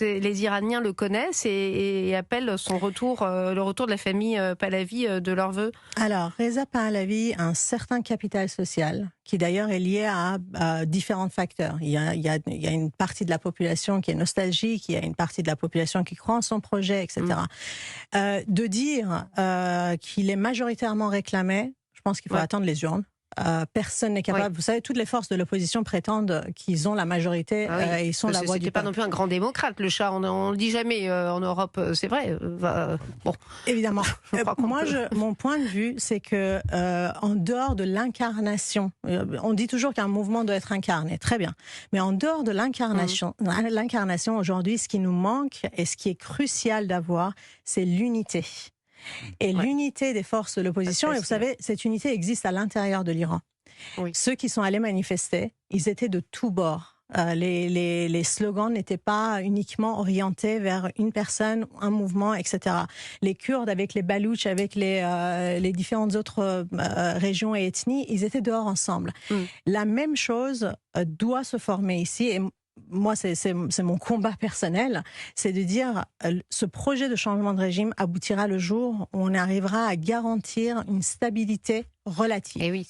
les Iraniens le connaissent et appellent son retour, le retour de la famille Pahlavi de leur vœu? Alors, Reza Pahlavi a un certain capital social qui d'ailleurs est lié à différents facteurs. Il y a une partie de la population qui est nostalgique, il y a une partie de la population qui croit en son projet, etc. De dire qu'il est majoritairement réclamé, je pense qu'il faut attendre les urnes. Personne n'est capable. Vous savez, toutes les forces de l'opposition prétendent qu'ils ont la majorité et ils sont la voix du peuple. C'était pas non plus un grand démocrate, le Shah. On le dit jamais en Europe, c'est vrai. Bon, évidemment. Moi, mon point de vue, c'est que en dehors de l'incarnation, on dit toujours qu'un mouvement doit être incarné, très bien. Mais en dehors de l'incarnation, l'incarnation aujourd'hui, ce qui nous manque et ce qui est crucial d'avoir, c'est l'unité. Et l'unité des forces de l'opposition, et vous savez, cette unité existe à l'intérieur de l'Iran. Ceux qui sont allés manifester, ils étaient de tous bords. Les slogans n'étaient pas uniquement orientés vers une personne, un mouvement, etc. Les Kurdes avec les Baloutches, avec les différentes autres régions et ethnies, ils étaient dehors ensemble. La même chose doit se former ici. Et moi, c'est mon combat personnel, c'est de dire ce projet de changement de régime aboutira le jour où on arrivera à garantir une stabilité relative. Et oui.